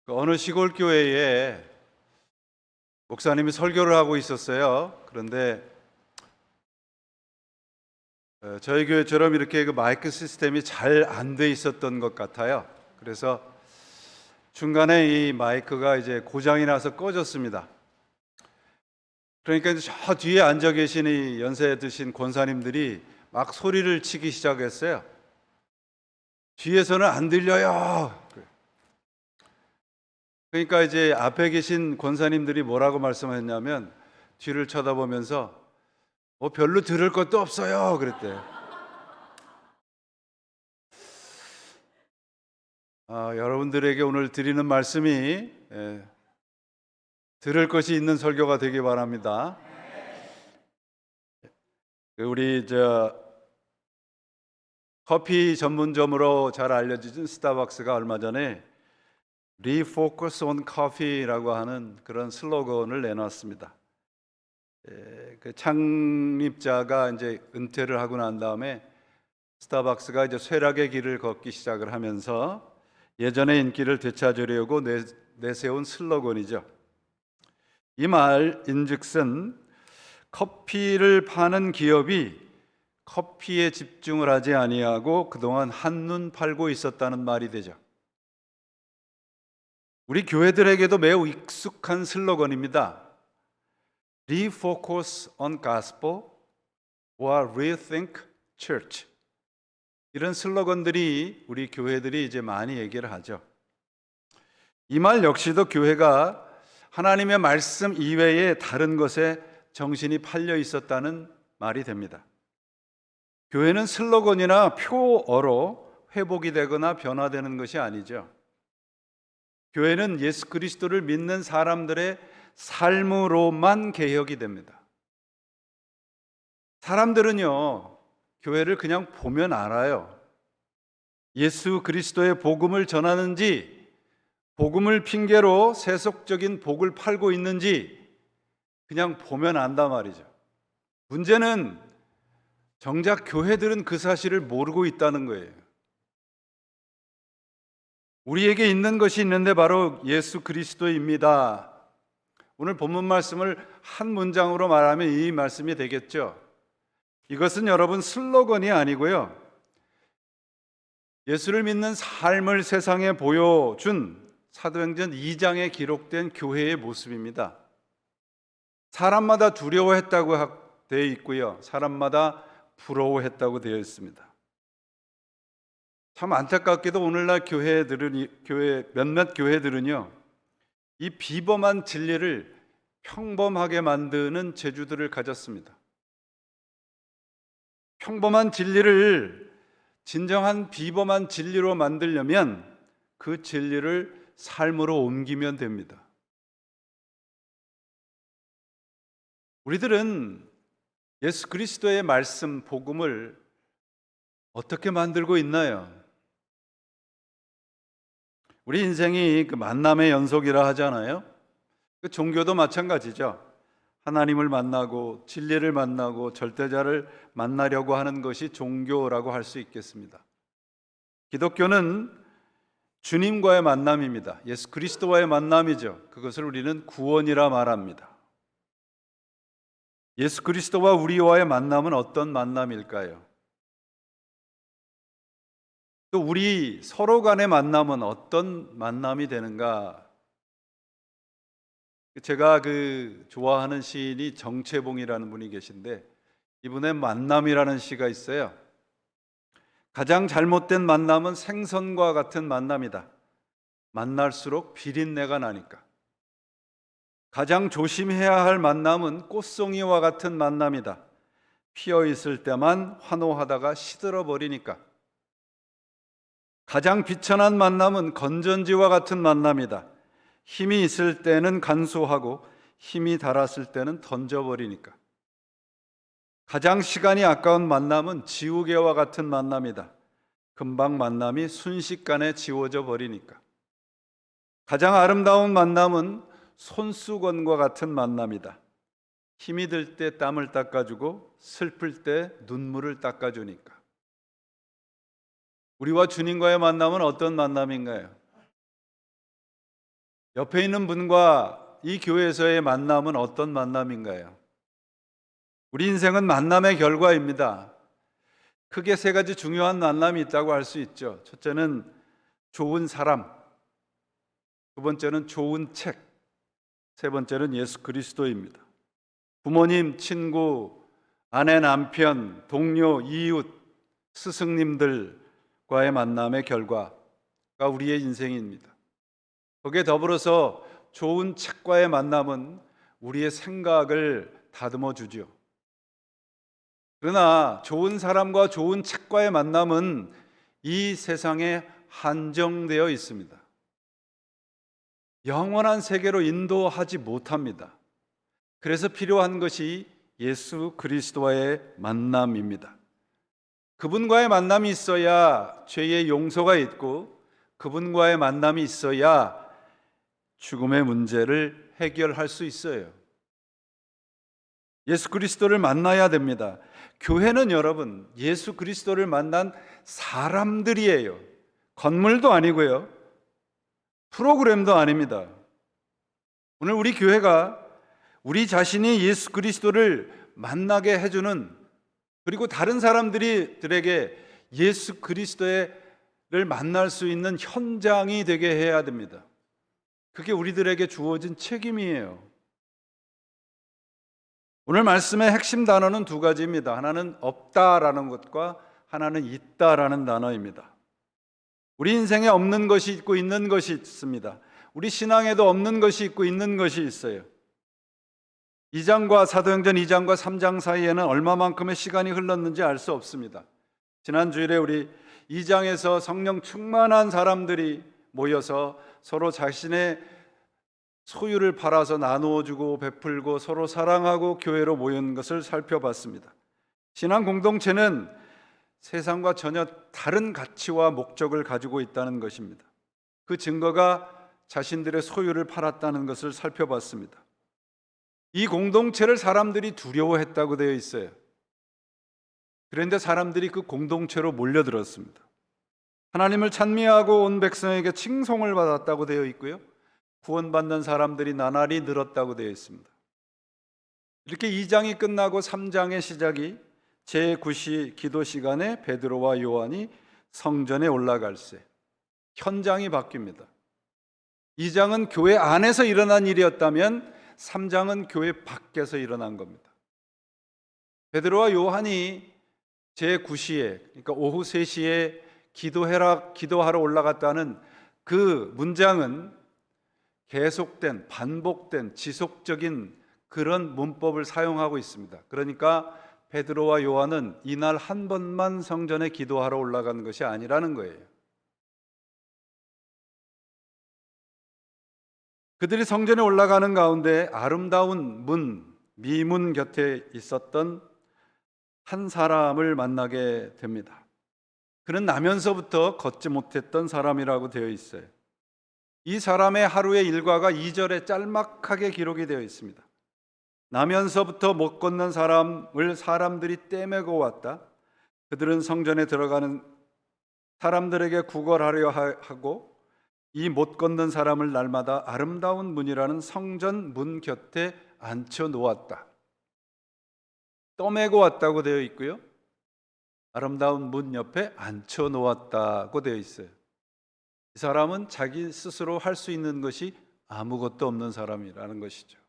어느 시골 교회에 목사님이 설교를 하고 있었어요. 그런데 저희 교회처럼 이렇게 그 마이크 시스템이 잘 안 돼 있었던 것 같아요. 그래서 중간에 이 마이크가 이제 고장이 나서 꺼졌습니다. 그러니까 이제 저 뒤에 앉아 계신 이 연세 드신 권사님들이 막 소리를 치기 시작했어요. 뒤에서는 안 들려요. 그러니까 이제 앞에 계신 권사님들이 뭐라고 말씀했냐면 뒤를 쳐다보면서 별로 들을 것도 없어요. 그랬대요. 여러분들에게 오늘 드리는 말씀이 들을 것이 있는 설교가 되기 바랍니다. 우리 커피 전문점으로 잘 알려진 스타벅스가 얼마 전에 Refocus on Coffee라고 하는 그런 슬로건을 내놨습니다. 그 창립자가 이제 은퇴를 하고 난 다음에 스타벅스가 이제 쇠락의 길을 걷기 시작을 하면서 예전의 인기를 되찾으려고 내세운 슬로건이죠. 이 말인즉슨 커피를 파는 기업이 커피에 집중을 하지 아니하고 그동안 한눈 팔고 있었다는 말이 되죠. 우리 교회들에게도 매우 익숙한 슬로건입니다. Refocus on Gospel or Rethink Church. 이런 슬로건들이 우리 교회들이 이제 많이 얘기를 하죠. 이 말 역시도 교회가 하나님의 말씀 이외에 다른 것에 정신이 팔려 있었다는 말이 됩니다. 교회는 슬로건이나 표어로 회복이 되거나 변화되는 것이 아니죠. 교회는 예수 그리스도를 믿는 사람들의 삶으로만 개혁이 됩니다. 사람들은요, 교회를 그냥 보면 알아요. 예수 그리스도의 복음을 전하는지, 복음을 핑계로 세속적인 복을 팔고 있는지 그냥 보면 안단 말이죠. 문제는 정작 교회들은 그 사실을 모르고 있다는 거예요. 우리에게 있는 것이 있는데 바로 예수 그리스도입니다. 오늘 본문 말씀을 한 문장으로 말하면 이 말씀이 되겠죠. 이것은 여러분 슬로건이 아니고요, 예수를 믿는 삶을 세상에 보여준 사도행전 2장에 기록된 교회의 모습입니다. 사람마다 두려워했다고 되어 있고요, 사람마다 부러워했다고 되어 있습니다. 참 안타깝게도 오늘날 몇몇 교회들은요, 이 비범한 진리를 평범하게 만드는 재주들을 가졌습니다. 평범한 진리를 진정한 비범한 진리로 만들려면 그 진리를 삶으로 옮기면 됩니다. 우리들은 예수 그리스도의 말씀, 복음을 어떻게 만들고 있나요? 우리 인생이 그 만남의 연속이라 하잖아요. 그 종교도 마찬가지죠. 하나님을 만나고 진리를 만나고 절대자를 만나려고 하는 것이 종교라고 할 수 있겠습니다. 기독교는 주님과의 만남입니다. 예수 그리스도와의 만남이죠. 그것을 우리는 구원이라 말합니다. 예수 그리스도와 우리와의 만남은 어떤 만남일까요? 또 우리 서로 간의 만남은 어떤 만남이 되는가? 제가 좋아하는 시인이 정채봉이라는 분이 계신데, 이분의 만남이라는 시가 있어요. 가장 잘못된 만남은 생선과 같은 만남이다. 만날수록 비린내가 나니까. 가장 조심해야 할 만남은 꽃송이와 같은 만남이다. 피어 있을 때만 환호하다가 시들어 버리니까. 가장 비천한 만남은 건전지와 같은 만남이다. 힘이 있을 때는 간소하고 힘이 닳았을 때는 던져버리니까. 가장 시간이 아까운 만남은 지우개와 같은 만남이다. 금방 만남이 순식간에 지워져 버리니까. 가장 아름다운 만남은 손수건과 같은 만남이다. 힘이 들 때 땀을 닦아주고 슬플 때 눈물을 닦아주니까. 우리와 주님과의 만남은 어떤 만남인가요? 옆에 있는 분과 이 교회에서의 만남은 어떤 만남인가요? 우리 인생은 만남의 결과입니다. 크게 세 가지 중요한 만남이 있다고 할 수 있죠. 첫째는 좋은 사람, 두 번째는 좋은 책, 세 번째는 예수 그리스도입니다. 부모님, 친구, 아내, 남편, 동료, 이웃, 스승님들과의 만남의 결과가 우리의 인생입니다. 거기에 더불어서 좋은 책과의 만남은 우리의 생각을 다듬어 주죠. 그러나 좋은 사람과 좋은 책과의 만남은 이 세상에 한정되어 있습니다. 영원한 세계로 인도하지 못합니다. 그래서 필요한 것이 예수 그리스도와의 만남입니다. 그분과의 만남이 있어야 죄의 용서가 있고, 그분과의 만남이 있어야 죽음의 문제를 해결할 수 있어요. 예수 그리스도를 만나야 됩니다. 교회는 여러분, 예수 그리스도를 만난 사람들이에요. 건물도 아니고요, 프로그램도 아닙니다. 오늘 우리 교회가 우리 자신이 예수 그리스도를 만나게 해주는, 그리고 다른 사람들에게 예수 그리스도를 만날 수 있는 현장이 되게 해야 됩니다. 그게 우리들에게 주어진 책임이에요. 오늘 말씀의 핵심 단어는 두 가지입니다. 하나는 없다라는 것과 하나는 있다라는 단어입니다. 우리 인생에 없는 것이 있고 있는 것이 있습니다. 우리 신앙에도 없는 것이 있고 있는 것이 있어요. 2장과 사도행전 2장과 3장 사이에는 얼마만큼의 시간이 흘렀는지 알 수 없습니다. 지난 주일에 우리 2장에서 성령 충만한 사람들이 모여서 서로 자신의 소유를 팔아서 나누어 주고 베풀고 서로 사랑하고 교회로 모인 것을 살펴봤습니다. 신앙 공동체는 세상과 전혀 다른 가치와 목적을 가지고 있다는 것입니다. 그 증거가 자신들의 소유를 팔았다는 것을 살펴봤습니다. 이 공동체를 사람들이 두려워했다고 되어 있어요. 그런데 사람들이 그 공동체로 몰려들었습니다. 하나님을 찬미하고 온 백성에게 칭송을 받았다고 되어 있고요, 구원받는 사람들이 나날이 늘었다고 되어 있습니다. 이렇게 2장이 끝나고 3장의 시작이 제9시 기도 시간에 베드로와 요한이 성전에 올라갈새 현장이 바뀝니다. 2장은 교회 안에서 일어난 일이었다면 3장은 교회 밖에서 일어난 겁니다. 베드로와 요한이 제9시에, 그러니까 오후 3시에 기도하러 올라갔다는 그 문장은 계속된, 반복된, 지속적인 그런 문법을 사용하고 있습니다. 그러니까 베드로와 요한은 이날 한 번만 성전에 기도하러 올라간 것이 아니라는 거예요. 그들이 성전에 올라가는 가운데 아름다운 미문 곁에 있었던 한 사람을 만나게 됩니다. 그는 나면서부터 걷지 못했던 사람이라고 되어 있어요. 이 사람의 하루의 일과가 2절에 짤막하게 기록이 되어 있습니다. 나면서부터 못 걷는 사람을 사람들이 떼매고 왔다. 그들은 성전에 들어가는 사람들에게 구걸하려 하고 이 못 걷는 사람을 날마다 아름다운 문이라는 성전 문 곁에 앉혀 놓았다. 떠매고 왔다고 되어 있고요, 아름다운 문 옆에 앉혀 놓았다고 되어 있어요. 이 사람은 자기 스스로 할 수 있는 것이 아무것도 없는 사람이라는 것이죠.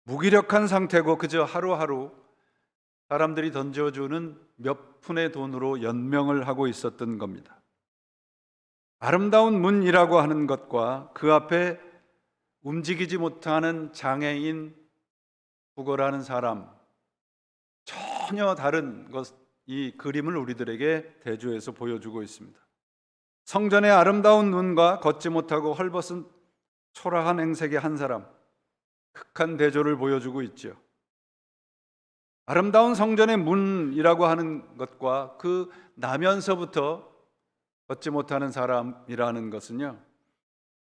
무기력한 상태고 그저 하루하루 사람들이 던져주는 몇 푼의 돈으로 연명을 하고 있었던 겁니다. 아름다운 문이라고 하는 것과 그 앞에 움직이지 못하는 장애인, 구걸하는 사람, 전혀 다른 것, 이 그림을 우리들에게 대조해서 보여주고 있습니다. 성전의 아름다운 문과 걷지 못하고 헐벗은 초라한 행색의 한 사람, 극한 대조를 보여주고 있죠. 아름다운 성전의 문이라고 하는 것과 그 나면서부터 걷지 못하는 사람이라는 것은요,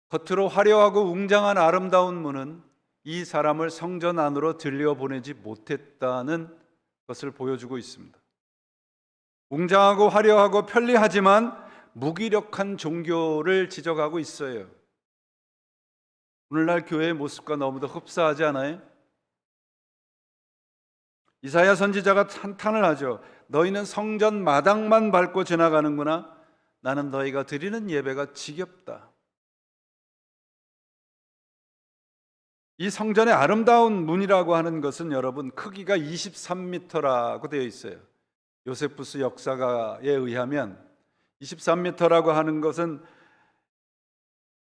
겉으로 화려하고 웅장한 아름다운 문은 이 사람을 성전 안으로 들여보내지 못했다는 것을 보여주고 있습니다. 웅장하고 화려하고 편리하지만 무기력한 종교를 지적하고 있어요. 오늘날 교회의 모습과 너무도 흡사하지 않아요? 이사야 선지자가 한탄을 하죠. 너희는 성전 마당만 밟고 지나가는구나. 나는 너희가 드리는 예배가 지겹다. 이 성전의 아름다운 문이라고 하는 것은 여러분 크기가 23m라고 되어 있어요. 요세푸스 역사가에 의하면 23m라고 하는 것은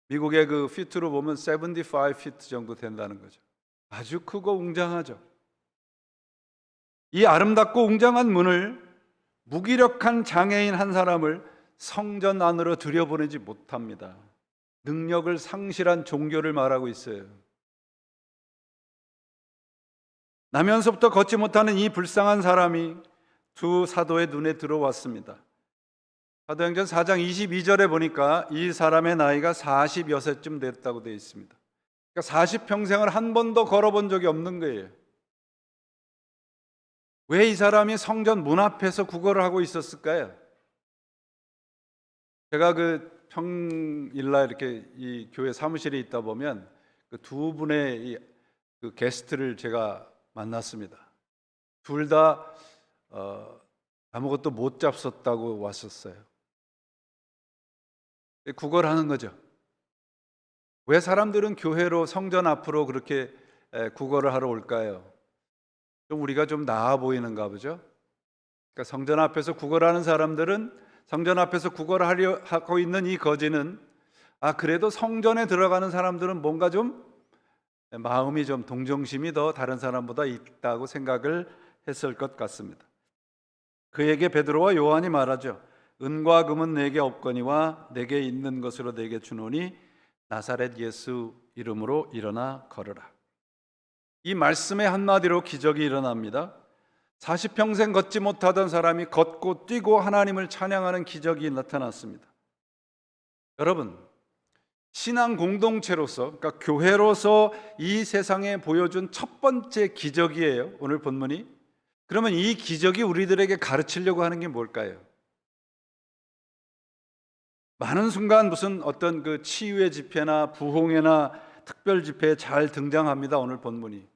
미국의 그 피트로 보면 75피트 정도 된다는 거죠. 아주 크고 웅장하죠. 이 아름답고 웅장한 문을 무기력한 장애인 한 사람을 성전 안으로 들여보내지 못합니다. 능력을 상실한 종교를 말하고 있어요. 나면서부터 걷지 못하는 이 불쌍한 사람이 두 사도의 눈에 들어왔습니다. 사도행전 4장 22절에 보니까 이 사람의 나이가 40여세쯤 됐다고 되어 있습니다. 그러니까 40평생을 한 번도 걸어본 적이 없는 거예요. 왜 이 사람이 성전 문 앞에서 구걸을 하고 있었을까요? 제가 그 평일날 이렇게 이 교회 사무실에 있다 보면 그 두 분의 그 게스트를 제가 만났습니다. 둘 다 아무것도 못 잡섰다고 왔었어요. 구걸하는 거죠. 왜 사람들은 교회로 성전 앞으로 그렇게 구걸을 하러 올까요? 좀 우리가 좀 나아 보이는가 보죠. 그러니까 성전 앞에서 구걸하는 사람들은 성전 앞에서 구걸하려 하고 있는 이 거지는 그래도 성전에 들어가는 사람들은 뭔가 좀 마음이 좀 동정심이 더 다른 사람보다 있다고 생각을 했을 것 같습니다. 그에게 베드로와 요한이 말하죠. 은과 금은 내게 없거니와 내게 있는 것으로 내게 주노니 나사렛 예수 이름으로 일어나 걸으라. 이 말씀의 한마디로 기적이 일어납니다. 40평생 걷지 못하던 사람이 걷고 뛰고 하나님을 찬양하는 기적이 나타났습니다. 여러분, 신앙 공동체로서, 그러니까 교회로서 이 세상에 보여준 첫 번째 기적이에요. 오늘 본문이. 그러면 이 기적이 우리들에게 가르치려고 하는 게 뭘까요? 많은 순간 무슨 어떤 그 치유의 집회나 부흥회나 특별 집회에 잘 등장합니다. 오늘 본문이.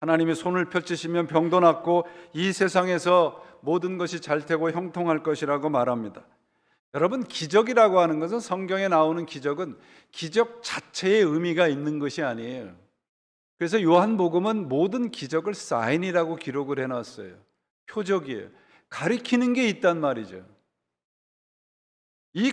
하나님이 손을 펼치시면 병도 낫고 이 세상에서 모든 것이 잘 되고 형통할 것이라고 말합니다. 여러분, 기적이라고 하는 것은 성경에 나오는 기적은 기적 자체의 의미가 있는 것이 아니에요. 그래서 요한복음은 모든 기적을 사인이라고 기록을 해놨어요. 표적이에요. 가리키는 게 있단 말이죠. 이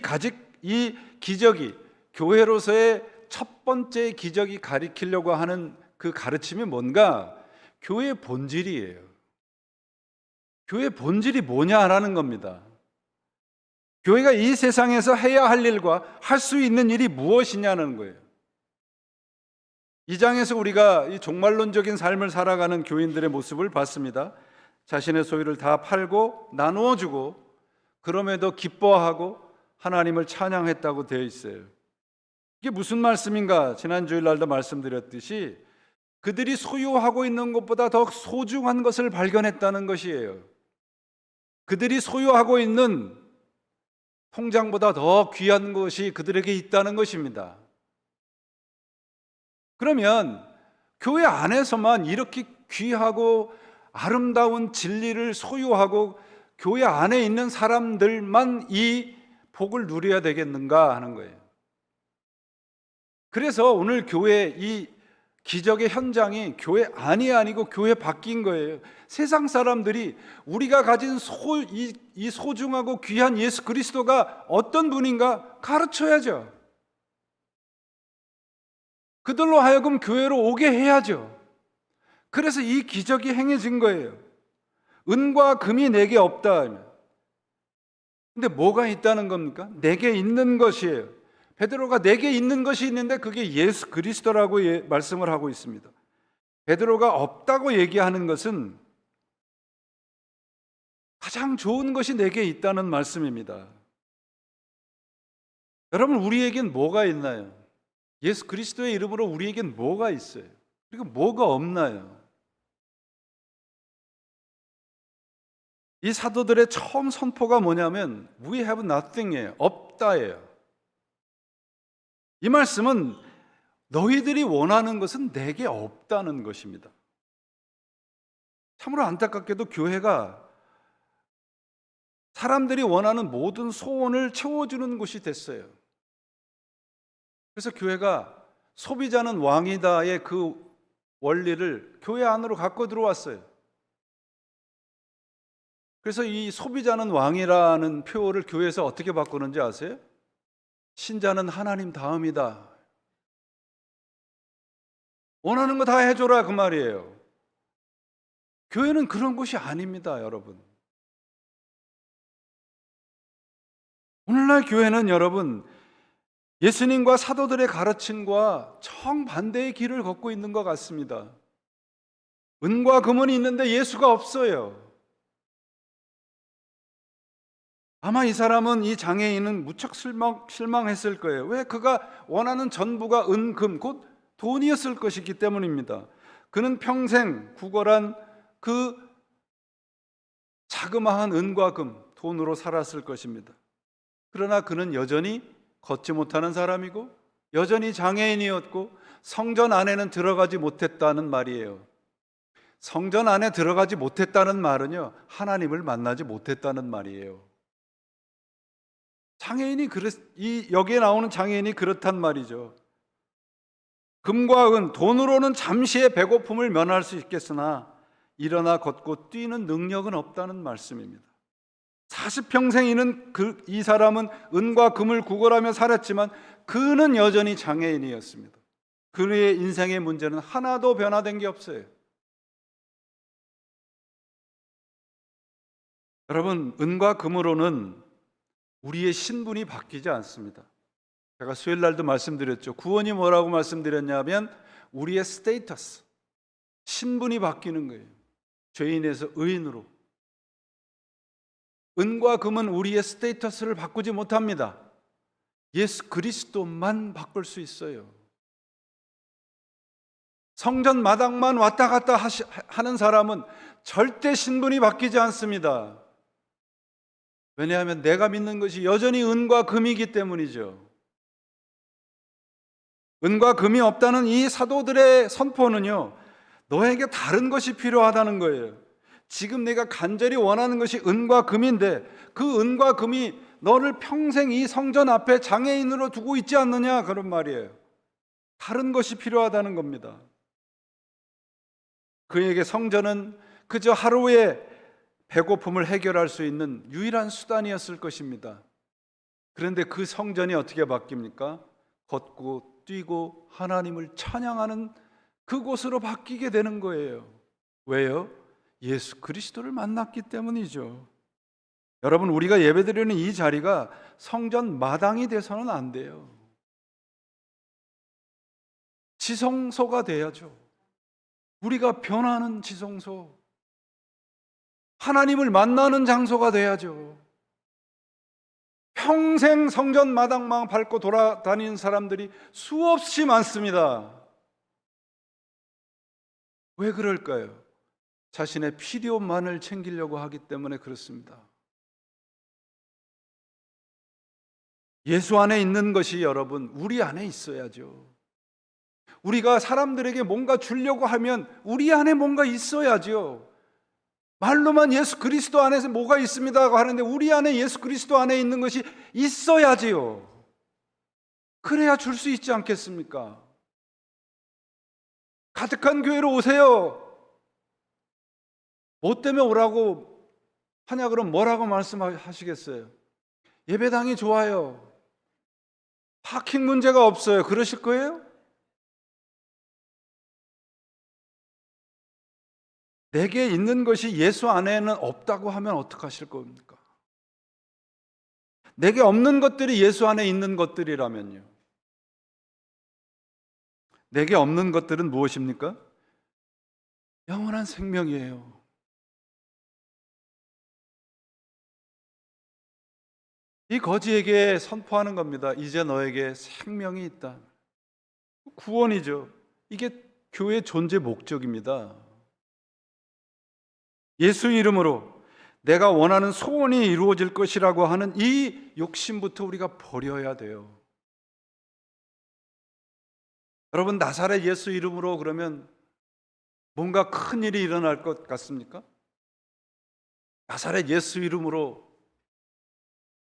기적이 교회로서의 첫 번째 기적이 가리키려고 하는 그 가르침이 뭔가? 교회의 본질이에요. 교회의 본질이 뭐냐라는 겁니다. 교회가 이 세상에서 해야 할 일과 할 수 있는 일이 무엇이냐는 거예요. 이 장에서 우리가 이 종말론적인 삶을 살아가는 교인들의 모습을 봤습니다. 자신의 소유를 다 팔고 나누어 주고 그럼에도 기뻐하고 하나님을 찬양했다고 되어 있어요. 이게 무슨 말씀인가? 지난 주일날도 말씀드렸듯이 그들이 소유하고 있는 것보다 더 소중한 것을 발견했다는 것이에요. 그들이 소유하고 있는 통장보다 더 귀한 것이 그들에게 있다는 것입니다. 그러면 교회 안에서만 이렇게 귀하고 아름다운 진리를 소유하고 교회 안에 있는 사람들만 이 복을 누려야 되겠는가 하는 거예요. 그래서 오늘 교회 이 기적의 현장이 교회 안이 아니고 교회 밖인 거예요. 세상 사람들이 우리가 가진 이 소중하고 귀한 예수 그리스도가 어떤 분인가 가르쳐야죠. 그들로 하여금 교회로 오게 해야죠. 그래서 이 기적이 행해진 거예요. 은과 금이 내게 없다. 근데 뭐가 있다는 겁니까? 내게 있는 것이에요. 베드로가 내게 있는 것이 있는데 그게 예수 그리스도라고 말씀을 하고 있습니다. 베드로가 없다고 얘기하는 것은 가장 좋은 것이 내게 있다는 말씀입니다. 여러분, 우리에겐 뭐가 있나요? 예수 그리스도의 이름으로 우리에겐 뭐가 있어요? 그리고 뭐가 없나요? 이 사도들의 처음 선포가 뭐냐면 We have nothing이에요. 없다예요. 이 말씀은 너희들이 원하는 것은 내게 없다는 것입니다. 참으로 안타깝게도 교회가 사람들이 원하는 모든 소원을 채워주는 곳이 됐어요. 그래서 교회가 소비자는 왕이다의 그 원리를 교회 안으로 갖고 들어왔어요. 그래서 이 소비자는 왕이라는 표어를 교회에서 어떻게 바꾸는지 아세요? 신자는 하나님 다음이다. 원하는 거 다 해줘라 그 말이에요. 교회는 그런 곳이 아닙니다, 여러분. 오늘날 교회는 여러분 예수님과 사도들의 가르침과 정반대의 길을 걷고 있는 것 같습니다. 은과 금은 있는데 예수가 없어요. 아마 이 사람은, 이 장애인은 무척 실망했을 거예요. 왜? 그가 원하는 전부가 은, 금, 곧 돈이었을 것이기 때문입니다. 그는 평생 구걸한 그 자그마한 은과 금, 돈으로 살았을 것입니다. 그러나 그는 여전히 걷지 못하는 사람이고 여전히 장애인이었고 성전 안에는 들어가지 못했다는 말이에요. 성전 안에 들어가지 못했다는 말은요, 하나님을 만나지 못했다는 말이에요. 장애인이 여기에 나오는 장애인이 그렇단 말이죠. 금과 은, 돈으로는 잠시의 배고픔을 면할 수 있겠으나 일어나 걷고 뛰는 능력은 없다는 말씀입니다. 40평생 이 사람은 은과 금을 구걸하며 살았지만 그는 여전히 장애인이었습니다. 그의 인생의 문제는 하나도 변화된 게 없어요. 여러분, 은과 금으로는 우리의 신분이 바뀌지 않습니다. 제가 수요일 날도 말씀드렸죠. 구원이 뭐라고 말씀드렸냐면 우리의 스테이터스, 신분이 바뀌는 거예요. 죄인에서 의인으로. 은과 금은 우리의 스테이터스를 바꾸지 못합니다. 예수 그리스도만 바꿀 수 있어요. 성전 마당만 왔다 갔다 하는 사람은 절대 신분이 바뀌지 않습니다. 왜냐하면 내가 믿는 것이 여전히 은과 금이기 때문이죠. 은과 금이 없다는 이 사도들의 선포는요, 너에게 다른 것이 필요하다는 거예요. 지금 내가 간절히 원하는 것이 은과 금인데 그 은과 금이 너를 평생 이 성전 앞에 장애인으로 두고 있지 않느냐, 그런 말이에요. 다른 것이 필요하다는 겁니다. 그에게 성전은 그저 하루의 배고픔을 해결할 수 있는 유일한 수단이었을 것입니다. 그런데 그 성전이 어떻게 바뀝니까? 걷고 뛰고 하나님을 찬양하는 그곳으로 바뀌게 되는 거예요. 왜요? 예수 그리스도를 만났기 때문이죠. 여러분, 우리가 예배드리는 이 자리가 성전 마당이 돼서는 안 돼요. 지성소가 돼야죠. 우리가 변하는 지성소, 하나님을 만나는 장소가 돼야죠. 평생 성전 마당만 밟고 돌아다니는 사람들이 수없이 많습니다. 왜 그럴까요? 자신의 필요만을 챙기려고 하기 때문에 그렇습니다. 예수 안에 있는 것이 여러분, 우리 안에 있어야죠. 우리가 사람들에게 뭔가 주려고 하면 우리 안에 뭔가 있어야죠. 말로만 예수 그리스도 안에서 뭐가 있습니다 하는데 우리 안에 예수 그리스도 안에 있는 것이 있어야지요. 그래야 줄 수 있지 않겠습니까? 가득한 교회로 오세요. 뭐 때문에 오라고 하냐 그럼 뭐라고 말씀하시겠어요? 예배당이 좋아요. 파킹 문제가 없어요. 그러실 거예요? 내게 있는 것이 예수 안에는 없다고 하면 어떡하실 겁니까? 내게 없는 것들이 예수 안에 있는 것들이라면요. 내게 없는 것들은 무엇입니까? 영원한 생명이에요. 이 거지에게 선포하는 겁니다. 이제 너에게 생명이 있다. 구원이죠. 이게 교회의 존재 목적입니다. 예수 이름으로 내가 원하는 소원이 이루어질 것이라고 하는 이 욕심부터 우리가 버려야 돼요. 여러분, 나사렛 예수 이름으로 그러면 뭔가 큰 일이 일어날 것 같습니까? 나사렛 예수 이름으로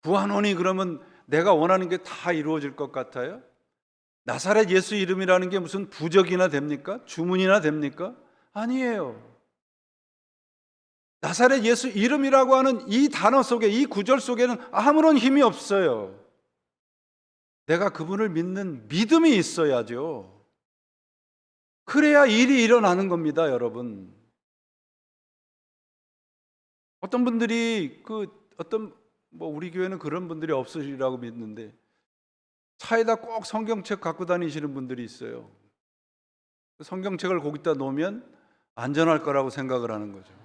구하노니 그러면 내가 원하는 게 다 이루어질 것 같아요? 나사렛 예수 이름이라는 게 무슨 부적이나 됩니까? 주문이나 됩니까? 아니에요. 나사렛 예수 이름이라고 하는 이 단어 속에, 이 구절 속에는 아무런 힘이 없어요. 내가 그분을 믿는 믿음이 있어야죠. 그래야 일이 일어나는 겁니다, 여러분. 어떤 분들이 우리 교회는 그런 분들이 없으시리라고 믿는데 차에다 꼭 성경책 갖고 다니시는 분들이 있어요. 성경책을 거기다 놓으면 안전할 거라고 생각을 하는 거죠.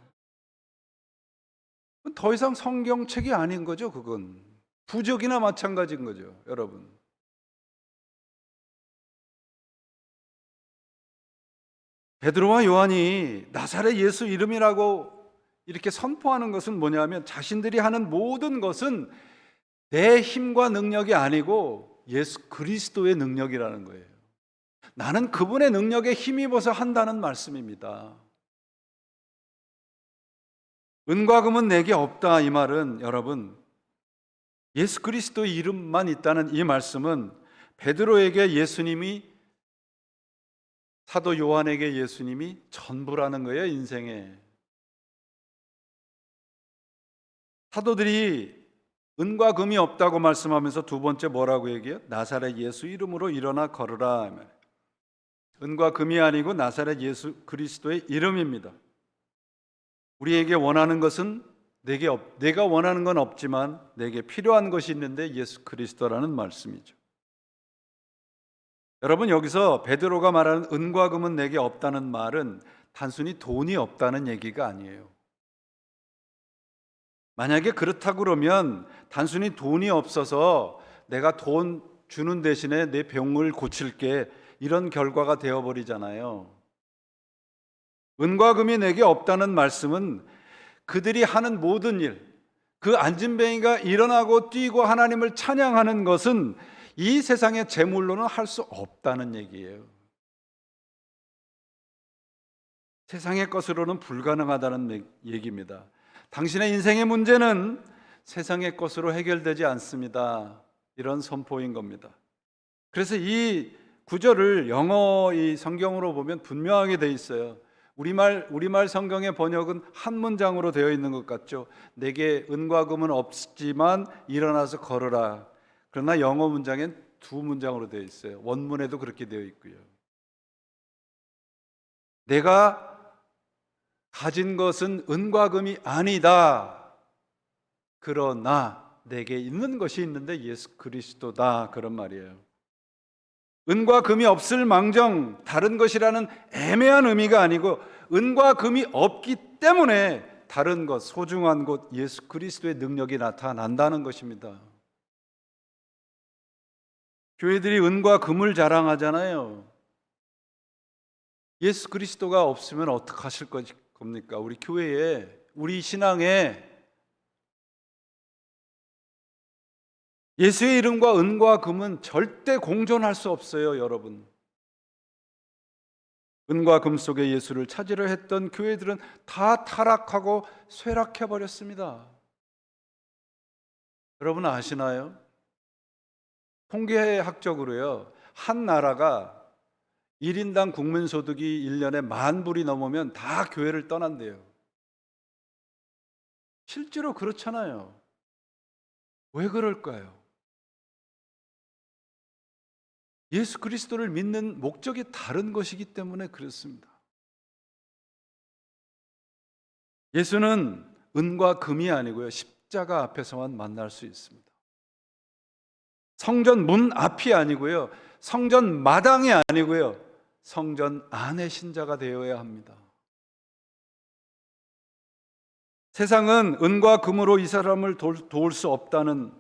더 이상 성경책이 아닌 거죠, 그건. 부적이나 마찬가지인 거죠, 여러분. 베드로와 요한이 나사렛 예수 이름이라고 이렇게 선포하는 것은 뭐냐면 자신들이 하는 모든 것은 내 힘과 능력이 아니고 예수 그리스도의 능력이라는 거예요. 나는 그분의 능력에 힘입어서 한다는 말씀입니다. 은과 금은 내게 없다, 이 말은 여러분, 예수 그리스도의 이름만 있다는 이 말씀은 베드로에게 예수님이, 사도 요한에게 예수님이 전부라는 거예요, 인생에. 사도들이 은과 금이 없다고 말씀하면서 두 번째 뭐라고 얘기해요? 나사렛 예수 이름으로 일어나 걸으라. 은과 금이 아니고 나사렛 예수 그리스도의 이름입니다. 우리에게 원하는 것은 내가 원하는 건 없지만 내게 필요한 것이 있는데 예수 그리스도라는 말씀이죠. 여러분, 여기서 베드로가 말하는 은과 금은 내게 없다는 말은 단순히 돈이 없다는 얘기가 아니에요. 만약에 그렇다고 그러면 단순히 돈이 없어서 내가 돈 주는 대신에 내 병을 고칠게, 이런 결과가 되어버리잖아요. 은과 금이 내게 없다는 말씀은 그들이 하는 모든 일, 그 안진뱅이가 일어나고 뛰고 하나님을 찬양하는 것은 이 세상의 재물로는 할 수 없다는 얘기예요. 세상의 것으로는 불가능하다는 얘기입니다. 당신의 인생의 문제는 세상의 것으로 해결되지 않습니다. 이런 선포인 겁니다. 그래서 이 구절을 영어 이 성경으로 보면 분명하게 되어 있어요. 우리말 성경의 번역은 한 문장으로 되어 있는 것 같죠. 내게 은과 금은 없지만 일어나서 걸으라. 그러나 영어 문장엔 두 문장으로 되어 있어요. 원문에도 그렇게 되어 있고요. 내가 가진 것은 은과 금이 아니다. 그러나 내게 있는 것이 있는데 예수 그리스도다, 그런 말이에요. 은과 금이 없을 망정 다른 것이라는 애매한 의미가 아니고 은과 금이 없기 때문에 다른 것, 소중한 것 예수 그리스도의 능력이 나타난다는 것입니다. 교회들이 은과 금을 자랑하잖아요. 예수 그리스도가 없으면 어떻게 하실 겁니까? 우리 교회에, 우리 신앙에 예수의 이름과 은과 금은 절대 공존할 수 없어요, 여러분. 은과 금 속에 예수를 찾으려 했던 교회들은 다 타락하고 쇠락해 버렸습니다. 여러분 아시나요? 통계학적으로요, 한 나라가 1인당 국민소득이 1년에 10,000불이 넘으면 다 교회를 떠난대요. 실제로 그렇잖아요. 왜 그럴까요? 예수 그리스도를 믿는 목적이 다른 것이기 때문에 그렇습니다. 예수는 은과 금이 아니고요, 십자가 앞에서만 만날 수 있습니다. 성전 문 앞이 아니고요, 성전 마당이 아니고요, 성전 안의 신자가 되어야 합니다. 세상은 은과 금으로 이 사람을 도울 수 없다는,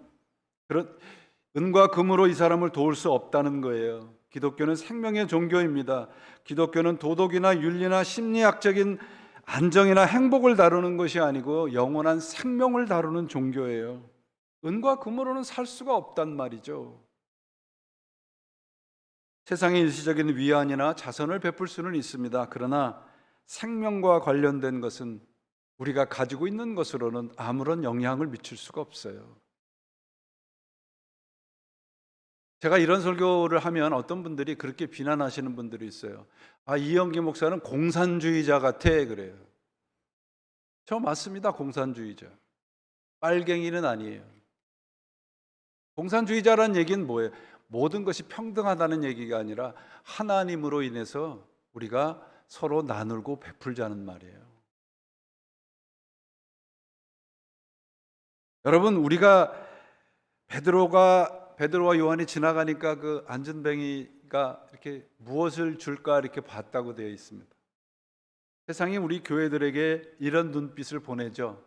은과 금으로 이 사람을 도울 수 없다는 거예요. 기독교는 생명의 종교입니다. 기독교는 도덕이나 윤리나 심리학적인 안정이나 행복을 다루는 것이 아니고 영원한 생명을 다루는 종교예요. 은과 금으로는 살 수가 없단 말이죠. 세상의 일시적인 위안이나 자선을 베풀 수는 있습니다. 그러나 생명과 관련된 것은 우리가 가지고 있는 것으로는 아무런 영향을 미칠 수가 없어요. 제가 이런 설교를 하면 어떤 분들이 그렇게 비난하시는 분들이 있어요. 이영기 목사는 공산주의자 같아 그래요. 저 맞습니다. 공산주의자. 빨갱이는 아니에요. 공산주의자라는 얘기는 뭐예요? 모든 것이 평등하다는 얘기가 아니라 하나님으로 인해서 우리가 서로 나누고 베풀자는 말이에요. 여러분, 우리가 베드로와 요한이 지나가니까 그 안전뱅이가 이렇게 무엇을 줄까 이렇게 봤다고 되어 있습니다. 세상이 우리 교회들에게 이런 눈빛을 보내죠.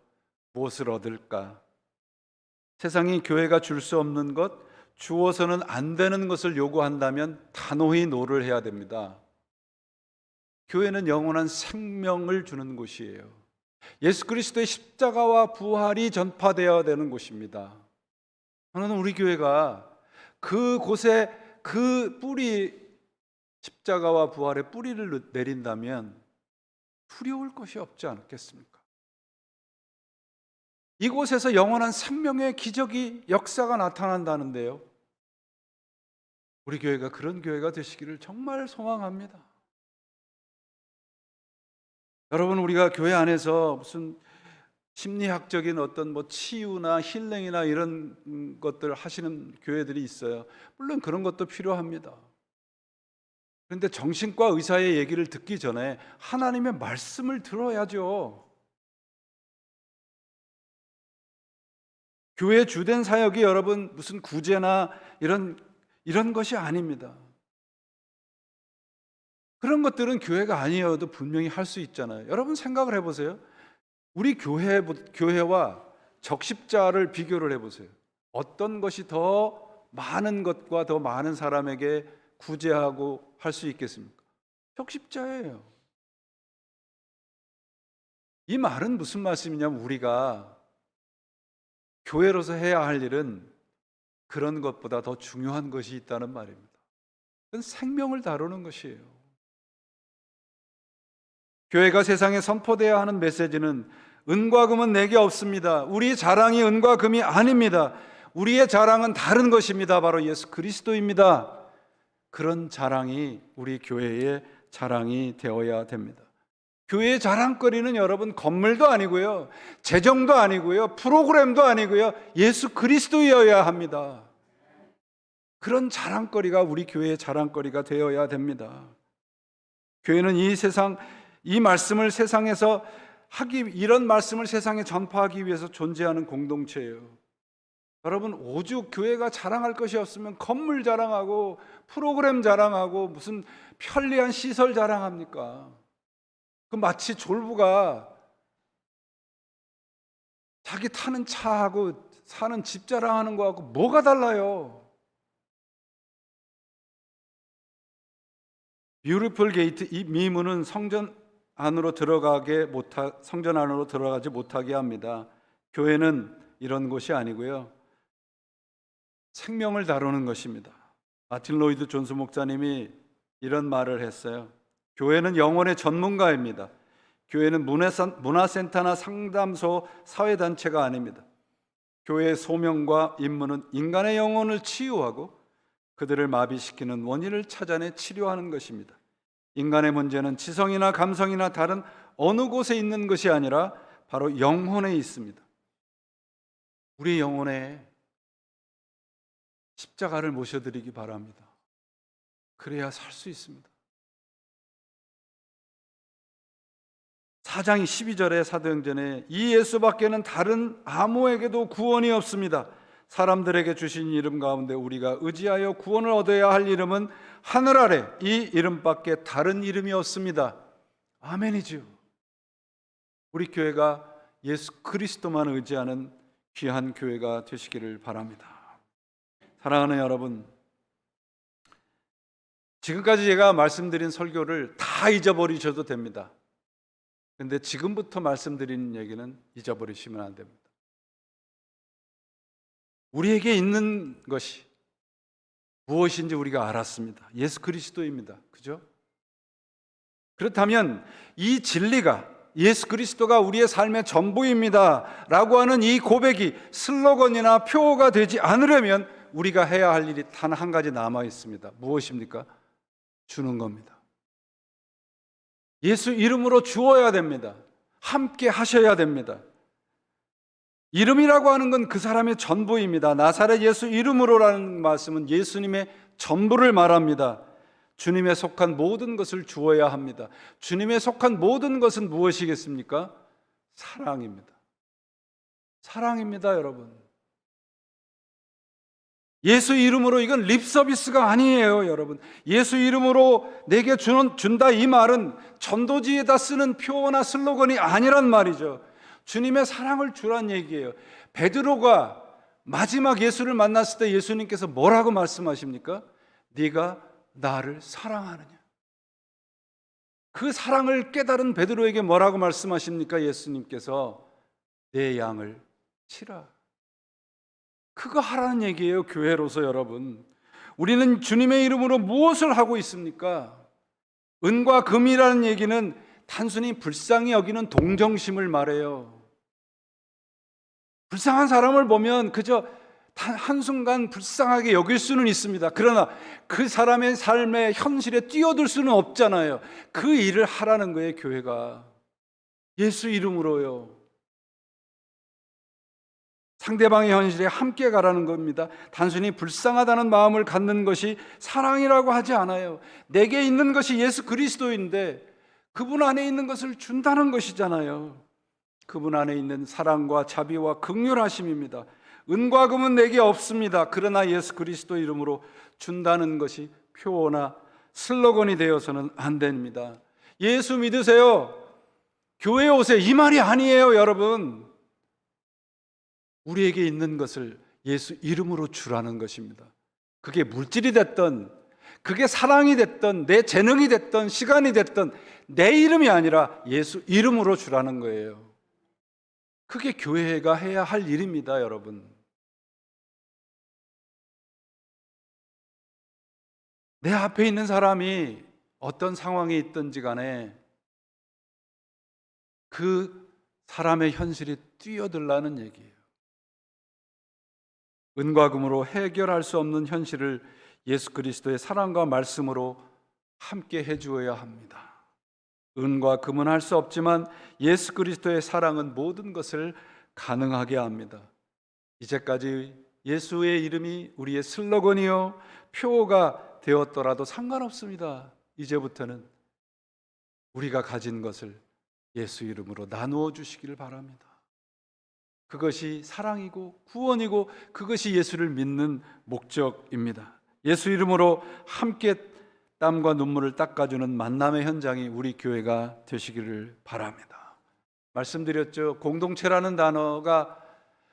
무엇을 얻을까? 세상이 교회가 줄 수 없는 것, 주어서는 안 되는 것을 요구한다면 단호히 노를 해야 됩니다. 교회는 영원한 생명을 주는 곳이에요. 예수 그리스도의 십자가와 부활이 전파되어야 되는 곳입니다. 저는 우리 교회가 그곳에 그 뿌리, 십자가와 부활의 뿌리를 내린다면 두려울 것이 없지 않겠습니까? 이곳에서 영원한 생명의 기적이 역사가 나타난다는데요. 우리 교회가 그런 교회가 되시기를 정말 소망합니다. 여러분, 우리가 교회 안에서 무슨 심리학적인 어떤 치유나 힐링이나 이런 것들 하시는 교회들이 있어요. 물론 그런 것도 필요합니다. 그런데 정신과 의사의 얘기를 듣기 전에 하나님의 말씀을 들어야죠. 교회 주된 사역이 여러분 무슨 구제나 이런 것이 아닙니다. 그런 것들은 교회가 아니어도 분명히 할 수 있잖아요. 여러분 생각을 해보세요. 우리 교회와 적십자를 비교를 해보세요. 어떤 것이 더 많은 것과 더 많은 사람에게 구제하고 할 수 있겠습니까? 적십자예요. 이 말은 무슨 말씀이냐면 우리가 교회로서 해야 할 일은 그런 것보다 더 중요한 것이 있다는 말입니다. 그건 생명을 다루는 것이에요. 교회가 세상에 선포되어야 하는 메시지는 은과 금은 내게 없습니다. 우리 자랑이 은과 금이 아닙니다. 우리의 자랑은 다른 것입니다. 바로 예수 그리스도입니다. 그런 자랑이 우리 교회의 자랑이 되어야 됩니다. 교회의 자랑거리는 여러분 건물도 아니고요, 재정도 아니고요, 프로그램도 아니고요, 예수 그리스도여야 합니다. 그런 자랑거리가 우리 교회의 자랑거리가 되어야 됩니다. 교회는 이 말씀을 세상에서 이런 말씀을 세상에 전파하기 위해서 존재하는 공동체예요. 여러분, 오죽 교회가 자랑할 것이 없으면 건물 자랑하고 프로그램 자랑하고 무슨 편리한 시설 자랑합니까? 그 마치 졸부가 자기 타는 차하고 사는 집 자랑하는 거하고 뭐가 달라요? 뷰티풀 게이트, 이 미문은 성전 안으로 들어가지 못하게 합니다. 교회는 이런 곳이 아니고요, 생명을 다루는 것입니다. 마틴 로이드 존스 목사님이 이런 말을 했어요. 교회는 영혼의 전문가입니다. 교회는 문화센터나 상담소, 사회단체가 아닙니다. 교회의 소명과 임무는 인간의 영혼을 치유하고 그들을 마비시키는 원인을 찾아내 치료하는 것입니다. 인간의 문제는 지성이나 감성이나 다른 어느 곳에 있는 것이 아니라 바로 영혼에 있습니다. 우리 영혼에 십자가를 모셔드리기 바랍니다. 그래야 살 수 있습니다. 4장 12절의 사도행전에 이 예수밖에는 다른 아무에게도 구원이 없습니다. 사람들에게 주신 이름 가운데 우리가 의지하여 구원을 얻어야 할 이름은 하늘 아래 이 이름밖에 다른 이름이 없습니다. 아멘이죠. 우리 교회가 예수 그리스도만 의지하는 귀한 교회가 되시기를 바랍니다. 사랑하는 여러분, 지금까지 제가 말씀드린 설교를 다 잊어버리셔도 됩니다. 근데 지금부터 말씀드리는 얘기는 잊어버리시면 안 됩니다. 우리에게 있는 것이 무엇인지 우리가 알았습니다. 예수 그리스도입니다. 그죠? 그렇다면 이 진리가 예수 그리스도가 우리의 삶의 전부입니다 라고 하는 이 고백이 슬로건이나 표어가 되지 않으려면 우리가 해야 할 일이 단 한 가지 남아 있습니다. 무엇입니까? 주는 겁니다. 예수 이름으로 주어야 됩니다. 함께 하셔야 됩니다. 이름이라고 하는 건 그 사람의 전부입니다. 나사렛 예수 이름으로라는 말씀은 예수님의 전부를 말합니다. 주님에 속한 모든 것을 주어야 합니다. 주님에 속한 모든 것은 무엇이겠습니까? 사랑입니다. 사랑입니다, 여러분. 예수 이름으로, 이건 립서비스가 아니에요, 여러분. 예수 이름으로 내게 준다 이 말은 전도지에다 쓰는 표어나 슬로건이 아니란 말이죠. 주님의 사랑을 주란 얘기예요. 베드로가 마지막 예수를 만났을 때 예수님께서 뭐라고 말씀하십니까? 네가 나를 사랑하느냐. 그 사랑을 깨달은 베드로에게 뭐라고 말씀하십니까? 예수님께서 내 양을 치라. 그거 하라는 얘기예요. 교회로서 여러분, 우리는 주님의 이름으로 무엇을 하고 있습니까? 은과 금이라는 얘기는 단순히 불쌍히 여기는 동정심을 말해요. 불쌍한 사람을 보면 그저 한순간 불쌍하게 여길 수는 있습니다. 그러나 그 사람의 삶의 현실에 뛰어들 수는 없잖아요. 그 일을 하라는 거예요, 교회가. 예수 이름으로요. 상대방의 현실에 함께 가라는 겁니다. 단순히 불쌍하다는 마음을 갖는 것이 사랑이라고 하지 않아요. 내게 있는 것이 예수 그리스도인데 그분 안에 있는 것을 준다는 것이잖아요. 그분 안에 있는 사랑과 자비와 긍휼하심입니다. 은과 금은 내게 없습니다. 그러나 예수 그리스도 이름으로 준다는 것이 표어나 슬로건이 되어서는 안 됩니다. 예수 믿으세요. 교회에 오세요. 이 말이 아니에요, 여러분. 우리에게 있는 것을 예수 이름으로 주라는 것입니다. 그게 물질이 됐던, 그게 사랑이 됐던, 내 재능이 됐던, 시간이 됐던 내 이름이 아니라 예수 이름으로 주라는 거예요. 그게 교회가 해야 할 일입니다, 여러분. 내 앞에 있는 사람이 어떤 상황에 있든지 간에 그 사람의 현실이 뛰어들라는 얘기예요. 은과 금으로 해결할 수 없는 현실을 예수 그리스도의 사랑과 말씀으로 함께 해주어야 합니다. 은과 금은 할 수 없지만 예수 그리스도의 사랑은 모든 것을 가능하게 합니다. 이제까지 예수의 이름이 우리의 슬로건이요 표어가 되었더라도 상관없습니다. 이제부터는 우리가 가진 것을 예수 이름으로 나누어 주시기를 바랍니다. 그것이 사랑이고 구원이고 그것이 예수를 믿는 목적입니다. 예수 이름으로 함께 땀과 눈물을 닦아주는 만남의 현장이 우리 교회가 되시기를 바랍니다. 말씀드렸죠. 공동체라는 단어가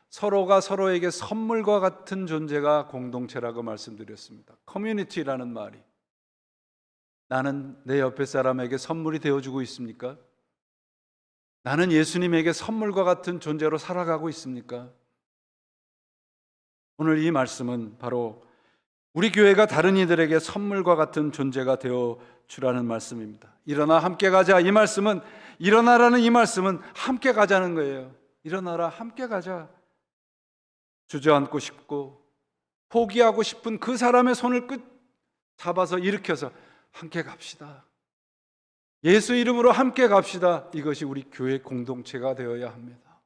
서로가 서로에게 선물과 같은 존재가 공동체라고 말씀드렸습니다. 커뮤니티라는 말이, 나는 내 옆에 사람에게 선물이 되어주고 있습니까? 나는 예수님에게 선물과 같은 존재로 살아가고 있습니까? 오늘 이 말씀은 바로 우리 교회가 다른 이들에게 선물과 같은 존재가 되어 주라는 말씀입니다. 일어나 함께 가자. 이 말씀은, 일어나라는 이 말씀은 함께 가자는 거예요. 일어나라, 함께 가자. 주저앉고 싶고 포기하고 싶은 그 사람의 손을 잡아서 일으켜서 함께 갑시다. 예수 이름으로 함께 갑시다. 이것이 우리 교회 공동체가 되어야 합니다.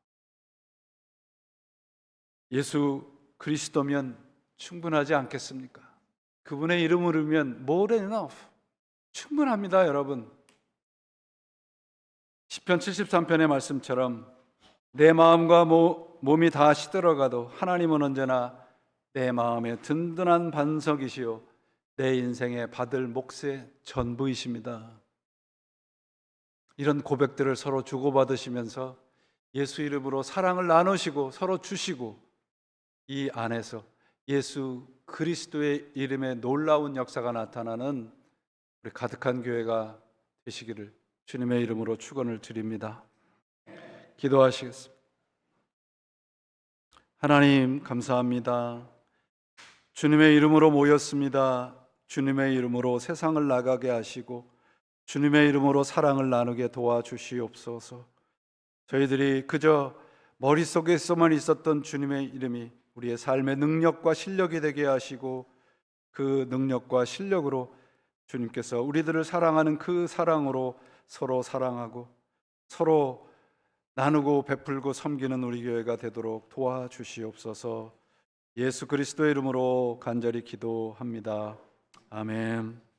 예수 그리스도면 충분하지 않겠습니까? 그분의 이름으로면 more than enough, 충분합니다, 여러분. 시편 73편의 말씀처럼 내 마음과 몸이 다 시들어가도 하나님은 언제나 내 마음의 든든한 반석이시요 내 인생에 받을 몫의 전부이십니다. 이런 고백들을 서로 주고받으시면서 예수 이름으로 사랑을 나누시고 서로 주시고, 이 안에서 예수 그리스도의 이름의 놀라운 역사가 나타나는 우리 가득한 교회가 되시기를 주님의 이름으로 축원을 드립니다. 기도하시겠습니다. 하나님 감사합니다. 주님의 이름으로 모였습니다. 주님의 이름으로 세상을 나가게 하시고 주님의 이름으로 사랑을 나누게 도와주시옵소서. 저희들이 그저 머릿속에서만 있었던 주님의 이름이 우리의 삶의 능력과 실력이 되게 하시고 그 능력과 실력으로 주님께서 우리들을 사랑하는 그 사랑으로 서로 사랑하고 서로 나누고 베풀고 섬기는 우리 교회가 되도록 도와주시옵소서. 예수 그리스도의 이름으로 간절히 기도합니다. 아멘.